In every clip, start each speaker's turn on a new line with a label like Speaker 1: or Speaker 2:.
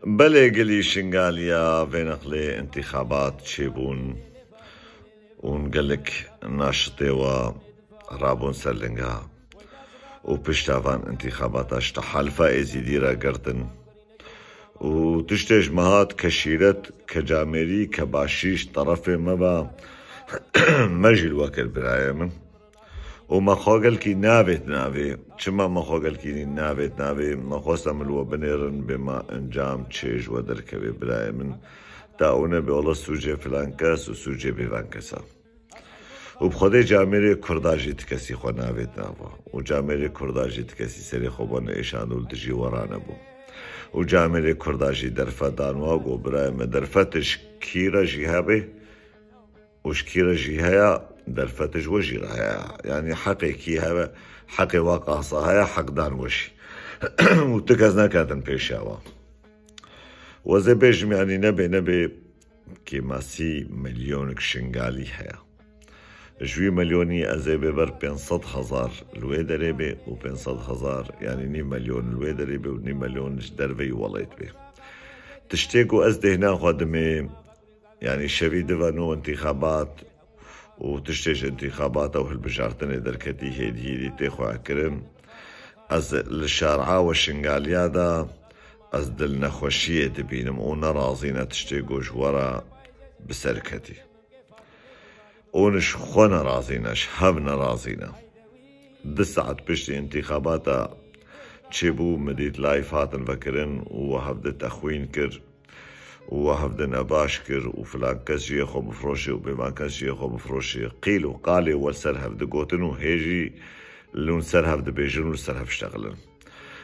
Speaker 1: بله گلی شنگالیا وینقلی انتخابات چیبون اون گلک ناشطه و رابون سرلنگا و پشتوان انتخاباتش تحالفه ازیدی را گردن و تشتش مهات کشیرت کجامری کباشیش طرف مبا مجل وکر برای من و مخاگل کی ناوید ناوی چما مخاگل کی ناوید ناوی مخواستم الو بنیرن بما انجام چیج و درکوی برای من داونه به الله سوجه فلان کس و سوجه بیوان کسا و بخوده جامعه کرداجیت کسی خو ناوید ناوا و جامعه کرداجیت کسی سری خوبان ایشانول دجی ورانه بو و جامعه کرداجی درفت دانواگو برای من درفتش کیرا جیهابه وش كيرا جيهايا درفتش وجي رايا يعني حقي كي هذا حقي واقع صهايا حق دان وشي وتكزنا كاتن بيشاوا وزي بيجم يعني نبي كي ماسي مليون شنغالي هيا جوي مليوني ازي ببر 500,000 لوي دريبي و 500,000 يعني ني مليون لوي دريبي و ني مليون دربي وليت بي تشتيقو ازده هنا خدمي يعني شبيدة وانو انتخابات وتشتيش انتخابات او هالبجارتن دركتي هيدي تيخو عكرم از الشارعة والشنغاليا دا از دل نخوشية تبينم اونا رازينا تشتيقو جورا بسركتي اونش خونا رازيناش هبنا رازينا دسعت بشتي انتخاباتا تشيبو مديت لايفاتن فكرن وهبدت تخوين كر وهفد نباش كر وفلان كس يخو بفروشي وبمان كس يخو بفروشي قيل وقالي والسر هفد قوتن وهيجي لون سر هفد بيجن والسر هفشتغلن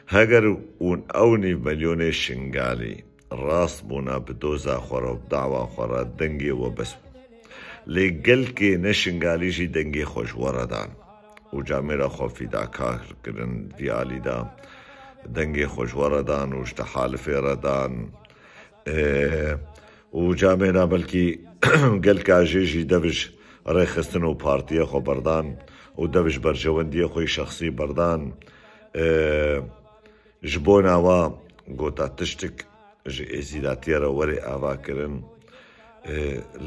Speaker 1: هاگر اون اوني مليوني شنغالي راس بونا بدوزا خورا وبدعوة خورا دنگي وبس لقل كي نشنغالي جي دنگي خوش وردان وجاميرا خوفي دا كار كرن ديالي دا دنگي خوش وردان واشتحالفي ردان و جامعنا بلکی گل که جیجی دبش رای خستن و پارتیه خو بردان و دبش برجواندیه خوی شخصی بردان جبون آوا گوتا تشتک جی ازیداتیه را وری آوا کرن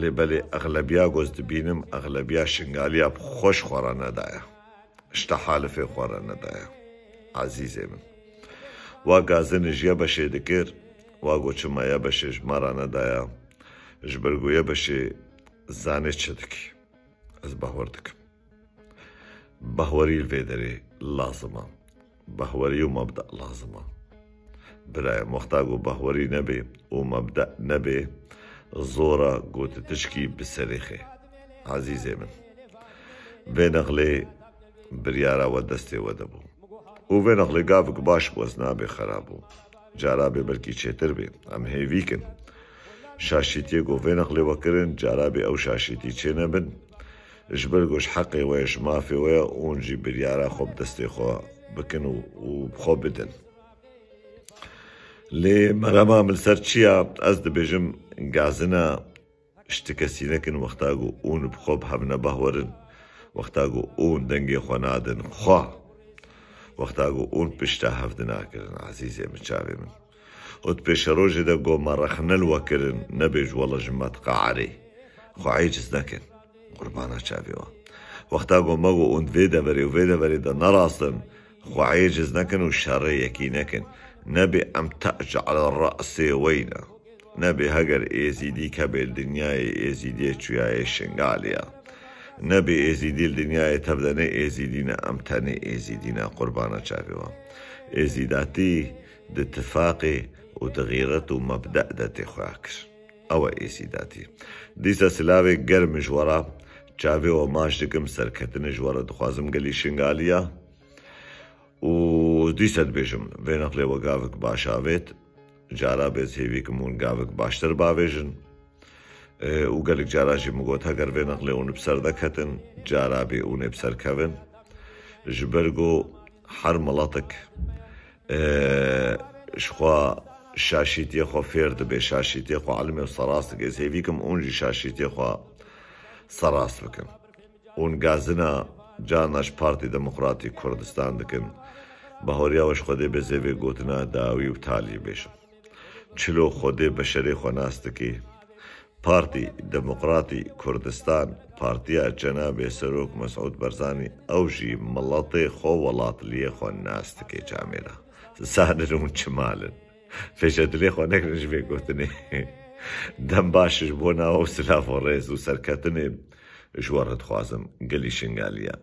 Speaker 1: لبلی اغلبیا گوز دبینم اغلبیا شنگالیا خوش خورا ندایا اشتحالف خورا ندایا عزیزه من واقعزن جیا بشه دکر واگو چما یا بشه جمارا ندایا جبرگو یا بشه زانه چدکی از بحور دکم بحوری الویدری لازمه بحوری و مبدأ لازمه برای مختاقو بحوری نبی و مبدأ نبی زورا گوت تشکی بسریخه عزیزه من وینقلی بریارا و دسته و دبو و وینقلی گاوک باش بوزنابی خرابو جارابي بلكي چتر بي ام هيويكن شاشيتي گو وينقلي وكرن جارابي او شاشيتي چينا بن جبرگوش حقي ويش مافي ويا اونجي بريارا خوب دستي خو بكن وبخو بدن لي مرما من سرچيا ازد بجم غازنا اشتكسينكن وقتاگو اون بخوب همنا بهورن وقتاگو اون دنگي خونادن خوا وقتاگو اون پشتا هفت ناکرن عزیزی من چاوی من ات پیش روژی دا گو مرخنل وکرن نبیج والله جمعت قعری خو عیجز نکن قربانا چاوی وقتاگو مگو اون ویده بری دا نراسن خو عیجز نکن و شر یکی نکن نبی ام تأج على الرأس وینا نبی هگر ایزیدی کبیل دنیای ایزیدی چویای شنگالیا نبي ازيدي الدنيا تبدأ ازيدينا امتني ازيدينا قربانا شافوا ازيداتي داتفاقي وتغييرات ومبدأ داتي خواكر او ازيداتي ديسا سلاوي قرم جورا شافي وماش دكم سركتن جورا دخوازم قلي شنغاليا و ديسا بيجم وينقلي وقافك باشاويت جارا بيز هيويك مون قافك باشتر باويجن و گلک جاراجی مگوت هگر وینقلی اون بسر دکتن جارابی اون بسر کون جبرگو هر ملاتک شخوا شاشیتی خو فرد به شاشیتی خو علمی و سراس گز هیویکم اونجی شاشیتی خو سراس بکن اون گازنا جانش پارتی دموکراتی کردستان دکن بهوریا وش خودی به زیوی گوتنا داوی و تالی بشم چلو خودێ بەشەرێ خۆ ناستەکەی پارتی دموکراتی کوردستان پارتیا جەنابێ سەرۆک مەسعود بەرزانی ئەوژی مڵەتێ خۆ وڵات لێ خۆ ناستەکەی جامێرە سادر و چمالن فێشەدلێ خۆ نەکرنج بێ گوتنێ دەم باشش بۆ ناوە و سلاف و ڕێز و سەرکەتنێ ژوەڕت خوازم گەلی شنگالیا